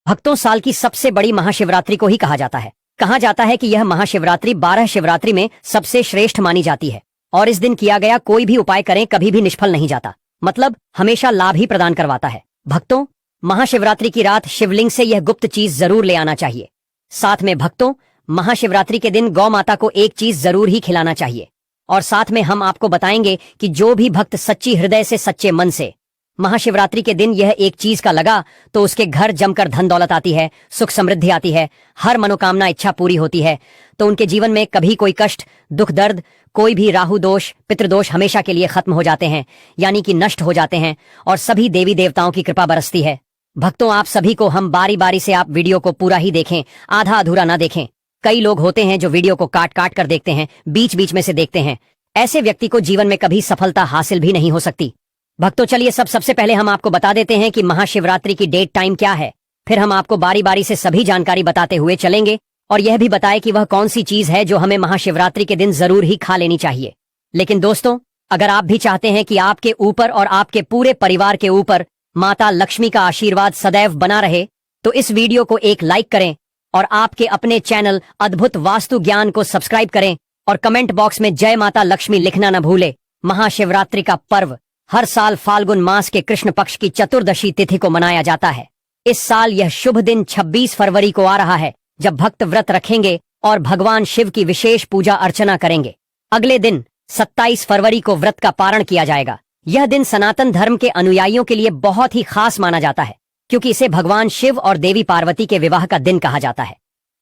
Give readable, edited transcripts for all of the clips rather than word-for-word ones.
भक्तों, साल की सबसे बड़ी महाशिवरात्रि को ही कहा जाता है। कहा जाता है कि यह महाशिवरात्रि 12 शिवरात्रि में सबसे श्रेष्ठ मानी जाती है और इस दिन किया गया कोई भी उपाय करें कभी भी निष्फल नहीं जाता, मतलब हमेशा लाभ ही प्रदान करवाता है। भक्तों, महाशिवरात्रि की रात शिवलिंग से यह गुप्त चीज जरूर ले आना चाहिए। साथ में भक्तों, महाशिवरात्रि के दिन गौ माता को एक चीज जरूर ही खिलाना चाहिए। और साथ में हम आपको बताएंगे कि जो भी भक्त सच्ची हृदय से, सच्चे मन से महाशिवरात्रि के दिन यह एक चीज का लगा तो उसके घर जमकर धन दौलत आती है, सुख समृद्धि आती है, हर मनोकामना इच्छा पूरी होती है, तो उनके जीवन में कभी कोई कष्ट, दुख, दर्द, कोई भी राहु दोष, पितृदोष हमेशा के लिए खत्म हो जाते हैं, यानी कि नष्ट हो जाते हैं और सभी देवी देवताओं की कृपा बरसती है। भक्तों, आप सभी को हम बारी बारी से आप वीडियो को पूरा ही देखें, आधा अधूरा ना देखें। कई लोग होते हैं जो वीडियो को काट काट कर देखते हैं, बीच बीच में से देखते हैं। ऐसे व्यक्ति को जीवन में कभी सफलता हासिल भी नहीं हो सकती। भक्तों, चलिए सबसे पहले हम आपको बता देते हैं कि महाशिवरात्रि की डेट टाइम क्या है। फिर हम आपको बारी बारी से सभी जानकारी बताते हुए चलेंगे और यह भी बताएं कि वह कौन सी चीज है जो हमें महाशिवरात्रि के दिन जरूर ही खा लेनी चाहिए। लेकिन दोस्तों, अगर आप भी चाहते हैं कि आपके ऊपर और आपके पूरे परिवार के ऊपर माता लक्ष्मी का आशीर्वाद सदैव बना रहे, तो इस वीडियो को एक लाइक करें और आपके अपने चैनल अद्भुत वास्तु ज्ञान को सब्सक्राइब करें और कमेंट बॉक्स में जय माता लक्ष्मी लिखना न भूले। महाशिवरात्रि का पर्व हर साल फाल्गुन मास के कृष्ण पक्ष की चतुर्दशी तिथि को मनाया जाता है। इस साल यह शुभ दिन 26 फरवरी को आ रहा है, जब भक्त व्रत रखेंगे और भगवान शिव की विशेष पूजा अर्चना करेंगे। अगले दिन 27 फरवरी को व्रत का पारण किया जाएगा। यह दिन सनातन धर्म के अनुयायियों के लिए बहुत ही खास माना जाता है, क्योंकि इसे भगवान शिव और देवी पार्वती के विवाह का दिन कहा जाता है।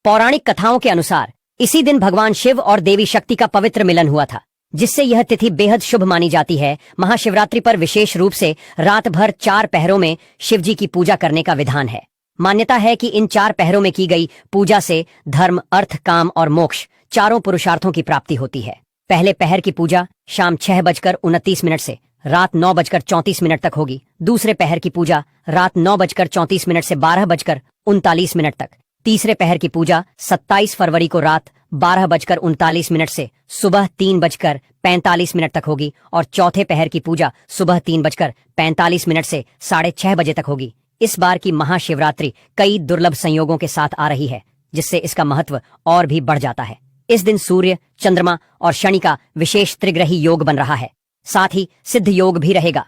पौराणिक कथाओं के अनुसार इसी दिन भगवान शिव और देवी शक्ति का पवित्र मिलन हुआ था, जिससे यह तिथि बेहद शुभ मानी जाती है। महाशिवरात्रि पर विशेष रूप से रात भर 4 पहरों में शिव जी की पूजा करने का विधान है। मान्यता है कि इन 4 पहरों में की गई पूजा से धर्म, अर्थ, काम और मोक्ष चारों पुरुषार्थों की प्राप्ति होती है। पहले पहर की पूजा शाम 6:29 से रात 9:34 तक होगी। दूसरे पहर की पूजा रात 9:34 से 12:39 तक। तीसरे पहर की पूजा 27 फरवरी को रात 12:39 से सुबह 3:45 तक होगी और चौथे पहर की पूजा सुबह 3:45 से 6:30 बजे तक होगी। इस बार की महाशिवरात्रि कई दुर्लभ संयोगों के साथ आ रही है, जिससे इसका महत्व और भी बढ़ जाता है। इस दिन सूर्य, चंद्रमा और शनि का विशेष त्रिग्रही योग बन रहा है, साथ ही सिद्ध योग भी रहेगा।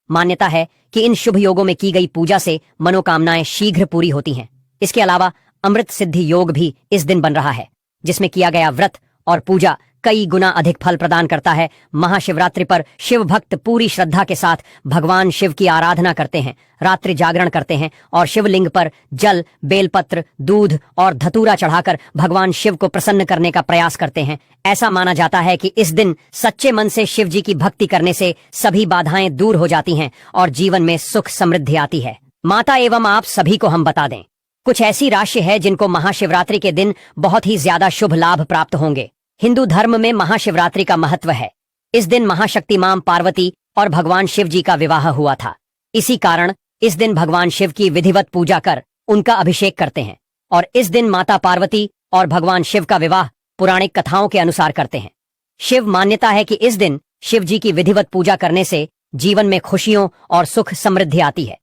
मान्यता है कि इन शुभ योगों में की गई पूजा से मनोकामनाएं शीघ्र पूरी होती हैं। इसके अलावा अमृत सिद्धि योग भी इस दिन बन रहा है, जिसमें किया गया व्रत और पूजा कई गुना अधिक फल प्रदान करता है। महाशिवरात्रि पर शिव भक्त पूरी श्रद्धा के साथ भगवान शिव की आराधना करते हैं, रात्रि जागरण करते हैं और शिवलिंग पर जल, बेलपत्र, दूध और धतूरा चढ़ाकर भगवान शिव को प्रसन्न करने का प्रयास करते हैं। ऐसा माना जाता है कि इस दिन सच्चे मन से शिव जी की भक्ति करने से सभी बाधाएं दूर हो जाती हैं और जीवन में सुख समृद्धि आती है। माता एवं आप सभी को हम बता दें, कुछ ऐसी राशि है जिनको महाशिवरात्रि के दिन बहुत ही ज्यादा शुभ लाभ प्राप्त होंगे। हिंदू धर्म में महाशिवरात्रि का महत्व है। इस दिन महाशक्ति मां पार्वती और भगवान शिव जी का विवाह हुआ था। इसी कारण इस दिन भगवान शिव की विधिवत पूजा कर उनका अभिषेक करते हैं और इस दिन माता पार्वती और भगवान शिव का विवाह पौराणिक कथाओं के अनुसार करते हैं। शिव मान्यता है कि इस दिन शिव जी की विधिवत पूजा करने से जीवन में खुशियों और सुख समृद्धि आती है।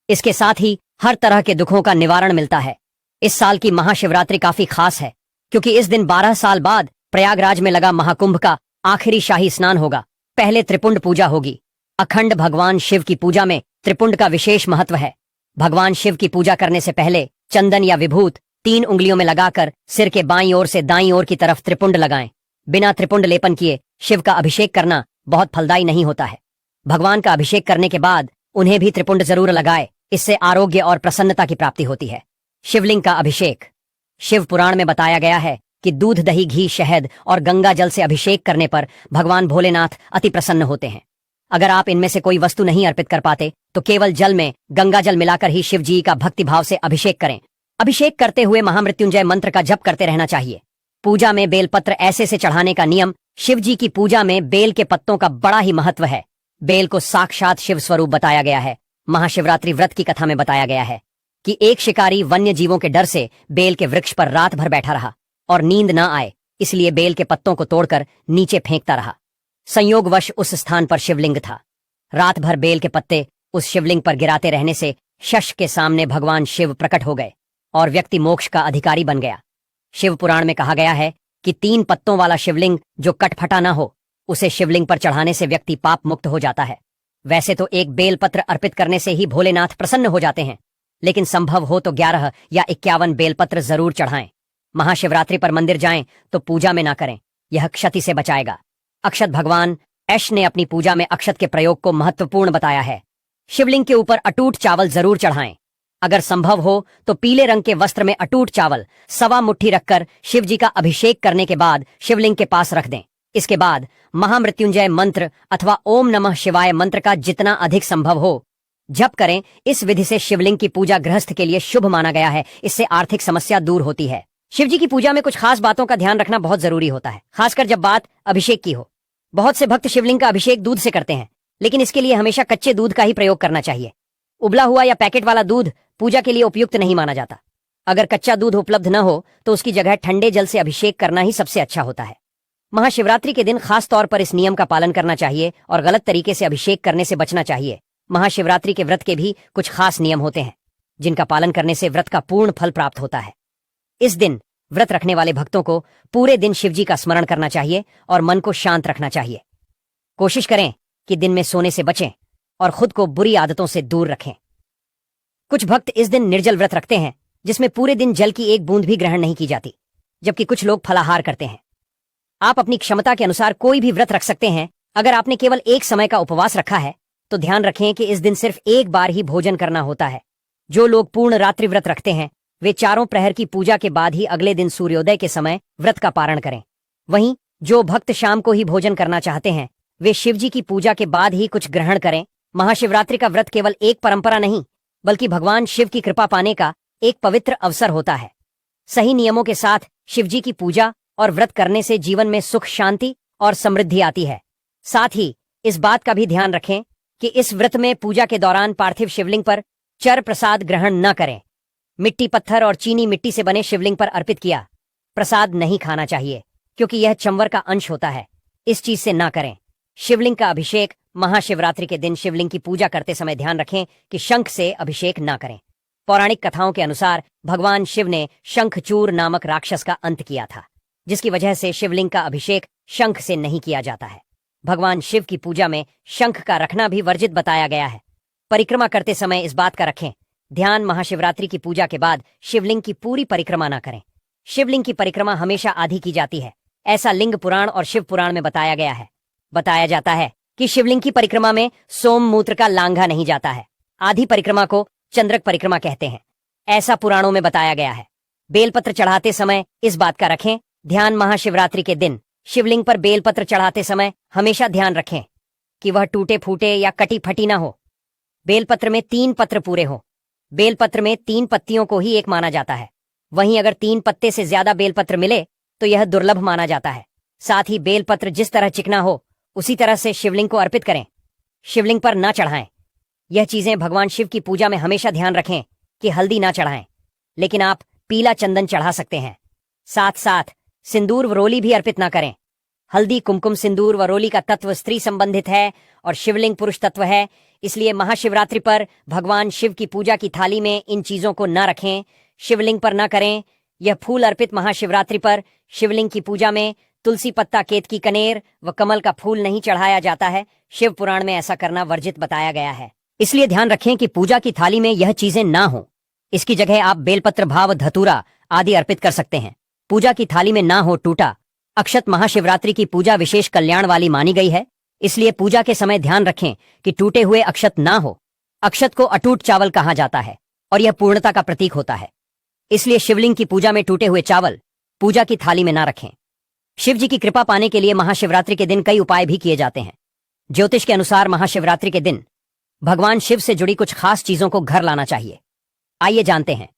इसके साथ ही हर तरह के दुखों का निवारण मिलता है। इस साल की महाशिवरात्रि काफी खास है, क्योंकि इस दिन 12 साल बाद प्रयागराज में लगा महाकुंभ का आखिरी शाही स्नान होगा। पहले त्रिपुंड पूजा होगी। अखंड भगवान शिव की पूजा में त्रिपुंड का विशेष महत्व है। भगवान शिव की पूजा करने से पहले चंदन या विभूत 3 उंगलियों में लगाकर सिर के बाईं ओर से दाईं ओर की तरफ त्रिपुंड लगाएं। बिना त्रिपुंड लेपन किए शिव का अभिषेक करना बहुत फलदायी नहीं होता है। भगवान का अभिषेक करने के बाद उन्हें भी त्रिपुंड जरूर लगाए, इससे आरोग्य और प्रसन्नता की प्राप्ति होती है। शिवलिंग का अभिषेक। शिव पुराण में बताया गया है कि दूध, दही, घी, शहद और गंगा जल से अभिषेक करने पर भगवान भोलेनाथ अति प्रसन्न होते हैं। अगर आप इनमें से कोई वस्तु नहीं अर्पित कर पाते तो केवल जल में गंगा जल मिलाकर ही शिव जी का भक्ति भाव से अभिषेक करें। अभिषेक करते हुए महामृत्युंजय मंत्र का जप करते रहना चाहिए। पूजा में बेलपत्र ऐसे से चढ़ाने का नियम। शिव जी की पूजा में बेल के पत्तों का बड़ा ही महत्व है। बेल को साक्षात शिव स्वरूप बताया गया है। महाशिवरात्रि व्रत की कथा में बताया गया है कि एक शिकारी वन्य जीवों के डर से बेल के वृक्ष पर रात भर बैठा रहा और नींद न आए, इसलिए बेल के पत्तों को तोड़कर नीचे फेंकता रहा। संयोगवश उस स्थान पर शिवलिंग था। रात भर बेल के पत्ते उस शिवलिंग पर गिराते रहने से शश के सामने भगवान शिव प्रकट हो गए और व्यक्ति मोक्ष का अधिकारी बन गया। शिव पुराण में कहा गया है कि 3 पत्तों वाला शिवलिंग जो कटफटा न हो, उसे शिवलिंग पर चढ़ाने से व्यक्ति पाप मुक्त हो जाता है। वैसे तो एक बेलपत्र अर्पित करने से ही भोलेनाथ प्रसन्न हो जाते हैं, लेकिन संभव हो तो 11 या 51 बेलपत्र जरूर चढ़ाएं। महाशिवरात्रि पर मंदिर जाएं तो पूजा में ना करें, यह क्षति से बचाएगा। अक्षत भगवान ऐश ने अपनी पूजा में अक्षत के प्रयोग को महत्वपूर्ण बताया है। शिवलिंग के ऊपर अटूट चावल जरूर चढ़ाएं। अगर संभव हो तो पीले रंग के वस्त्र में अटूट चावल 1.25 मुट्ठी रखकर शिव जी का अभिषेक करने के बाद शिवलिंग के पास रख दें। इसके बाद महामृत्युंजय मंत्र अथवा ओम नमः शिवाय मंत्र का जितना अधिक संभव हो जप करें। इस विधि से शिवलिंग की पूजा गृहस्थ के लिए शुभ माना गया है। इससे आर्थिक समस्या दूर होती है। शिव जी की पूजा में कुछ खास बातों का ध्यान रखना बहुत जरूरी होता है, खासकर जब बात अभिषेक की हो। बहुत से भक्त शिवलिंग का अभिषेक दूध से करते हैं, लेकिन इसके लिए हमेशा कच्चे दूध का ही प्रयोग करना चाहिए। उबला हुआ या पैकेट वाला दूध पूजा के लिए उपयुक्त नहीं माना जाता। अगर कच्चा दूध उपलब्ध न हो तो उसकी जगह ठंडे जल से अभिषेक करना ही सबसे अच्छा होता है। महाशिवरात्रि के दिन खास तौर पर इस नियम का पालन करना चाहिए और गलत तरीके से अभिषेक करने से बचना चाहिए। महाशिवरात्रि के व्रत के भी कुछ खास नियम होते हैं, जिनका पालन करने से व्रत का पूर्ण फल प्राप्त होता है। इस दिन व्रत रखने वाले भक्तों को पूरे दिन शिवजी का स्मरण करना चाहिए और मन को शांत रखना चाहिए। कोशिश करें कि दिन में सोने से बचें और खुद को बुरी आदतों से दूर रखें। कुछ भक्त इस दिन निर्जल व्रत रखते हैं, जिसमें पूरे दिन जल की एक बूंद भी ग्रहण नहीं की जाती, जबकि कुछ लोग फलाहार करते हैं। आप अपनी क्षमता के अनुसार कोई भी व्रत रख सकते हैं। अगर आपने केवल एक समय का उपवास रखा है तो ध्यान रखें कि इस दिन सिर्फ एक बार ही भोजन करना होता है। जो लोग पूर्ण रात्रि व्रत रखते हैं वे चारों प्रहर की पूजा के बाद ही अगले दिन सूर्योदय के समय व्रत का पारण करें। वहीं जो भक्त शाम को ही भोजन करना चाहते हैं वे शिवजी की पूजा के बाद ही कुछ ग्रहण करें। महाशिवरात्रि का व्रत केवल एक परंपरा नहीं, बल्कि भगवान शिव की कृपा पाने का एक पवित्र अवसर होता है। सही नियमों के साथ शिवजी की पूजा और व्रत करने से जीवन में सुख, शांति और समृद्धि आती है। साथ ही इस बात का भी ध्यान रखें कि इस व्रत में पूजा के दौरान पार्थिव शिवलिंग पर चर प्रसाद ग्रहण न करें। मिट्टी, पत्थर और चीनी मिट्टी से बने शिवलिंग पर अर्पित किया प्रसाद नहीं खाना चाहिए, क्योंकि यह चंवर का अंश होता है। इस चीज से ना करें। शिवलिंग का अभिषेक महाशिवरात्रि के दिन शिवलिंग की पूजा करते समय ध्यान रखें कि शंख से अभिषेक ना करें। पौराणिक कथाओं के अनुसार भगवान शिव ने शंखचूर नामक राक्षस का अंत किया था, जिसकी वजह से शिवलिंग का अभिषेक शंख से नहीं किया जाता है। भगवान शिव की पूजा में शंख का रखना भी वर्जित बताया गया है। परिक्रमा करते समय इस बात का रखें ध्यान, महाशिवरात्रि की पूजा के बाद शिवलिंग की पूरी परिक्रमा ना करें। शिवलिंग की परिक्रमा हमेशा आधी की जाती है, ऐसा लिंग पुराण और शिव पुराण में बताया गया है। बताया जाता है कि शिवलिंग की परिक्रमा में सोम मूत्र का लांघा नहीं जाता है। आधी परिक्रमा को चंद्रक परिक्रमा कहते हैं, ऐसा पुराणों में बताया गया है। बेलपत्र चढ़ाते समय इस बात का रखें ध्यान, महाशिवरात्रि के दिन शिवलिंग पर बेलपत्र चढ़ाते समय हमेशा ध्यान रखें कि वह टूटे फूटे या कटी फटी ना हो। बेलपत्र में 3 पत्र पूरे हो। बेलपत्र में 3 पत्तियों को ही एक माना जाता है। वहीं अगर 3 पत्ते से ज्यादा बेलपत्र मिले तो यह दुर्लभ माना जाता है। साथ ही बेलपत्र जिस तरह चिकना हो उसी तरह से शिवलिंग को अर्पित करें, शिवलिंग पर ना चढ़ाएं। यह चीजें भगवान शिव की पूजा में हमेशा ध्यान रखें कि हल्दी ना चढ़ाएं, लेकिन आप पीला चंदन चढ़ा सकते हैं। साथ साथ सिंदूर व रोली भी अर्पित ना करें। हल्दी, कुमकुम, सिंदूर व रोली का तत्व स्त्री संबंधित है और शिवलिंग पुरुष तत्व है। इसलिए महाशिवरात्रि पर भगवान शिव की पूजा की थाली में इन चीजों को न रखें, शिवलिंग पर न करें। यह फूल अर्पित महाशिवरात्रि पर शिवलिंग की पूजा में तुलसी पत्ता, केतकी, कनेर व कमल का फूल नहीं चढ़ाया जाता है। शिव पुराण में ऐसा करना वर्जित बताया गया है। इसलिए ध्यान रखें कि पूजा की थाली में यह चीजें ना हो। इसकी जगह आप बेलपत्र, भाव, धतूरा आदि अर्पित कर सकते हैं। पूजा की थाली में ना हो टूटा अक्षत। महाशिवरात्रि की पूजा विशेष कल्याण वाली मानी गई है, इसलिए पूजा के समय ध्यान रखें कि टूटे हुए अक्षत ना हो। अक्षत को अटूट चावल कहा जाता है और यह पूर्णता का प्रतीक होता है। इसलिए शिवलिंग की पूजा में टूटे हुए चावल पूजा की थाली में ना रखें। शिव जी की कृपा पाने के लिए महाशिवरात्रि के दिन कई उपाय भी किए जाते हैं। ज्योतिष के अनुसार महाशिवरात्रि के दिन भगवान शिव से जुड़ी कुछ खास चीजों को घर लाना चाहिए। आइए जानते हैं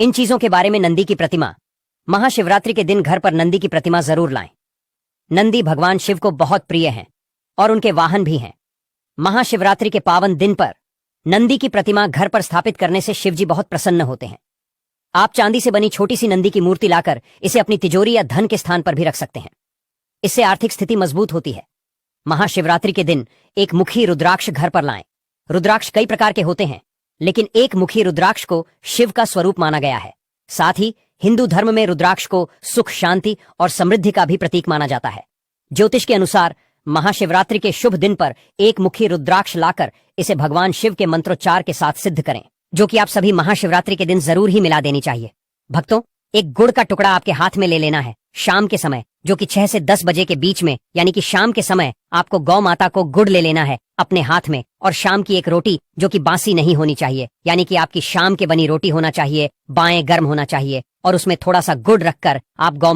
इन चीजों के बारे में। नंदी की प्रतिमा। महाशिवरात्रि के दिन घर पर नंदी की प्रतिमा जरूर लाएं। नंदी भगवान शिव को बहुत प्रिय हैं और उनके वाहन भी हैं। महाशिवरात्रि के पावन दिन पर नंदी की प्रतिमा घर पर स्थापित करने से शिवजी बहुत प्रसन्न होते हैं। आप चांदी से बनी छोटी सी नंदी की मूर्ति लाकर इसे अपनी तिजोरी या धन के स्थान पर भी रख सकते हैं। इससे आर्थिक स्थिति मजबूत होती है। महाशिवरात्रि के दिन एक मुखी रुद्राक्ष घर पर लाएं। रुद्राक्ष कई प्रकार के होते हैं, लेकिन एक मुखी रुद्राक्ष को शिव का स्वरूप माना गया है। साथ ही हिंदू धर्म में रुद्राक्ष को सुख, शांति और समृद्धि का भी प्रतीक माना जाता है। ज्योतिष के अनुसार महाशिवरात्रि के शुभ दिन पर एक मुखी रुद्राक्ष लाकर इसे भगवान शिव के मंत्रोच्चार के साथ सिद्ध करें, जो कि आप सभी महाशिवरात्रि के दिन जरूर ही मिला देनी चाहिए। भक्तों, एक गुड़ का टुकड़ा आपके हाथ में ले लेना है। शाम के समय, जो कि 6 से 10 बजे के बीच में, यानी कि शाम के समय आपको गौ माता को गुड़ ले लेना है अपने हाथ में, और शाम की एक रोटी जो कि बासी नहीं होनी चाहिए, यानी कि आपकी शाम के बनी रोटी होना चाहिए, बाएं गर्म होना चाहिए, और उसमें थोड़ा सा गुड़ रखकर आप गौ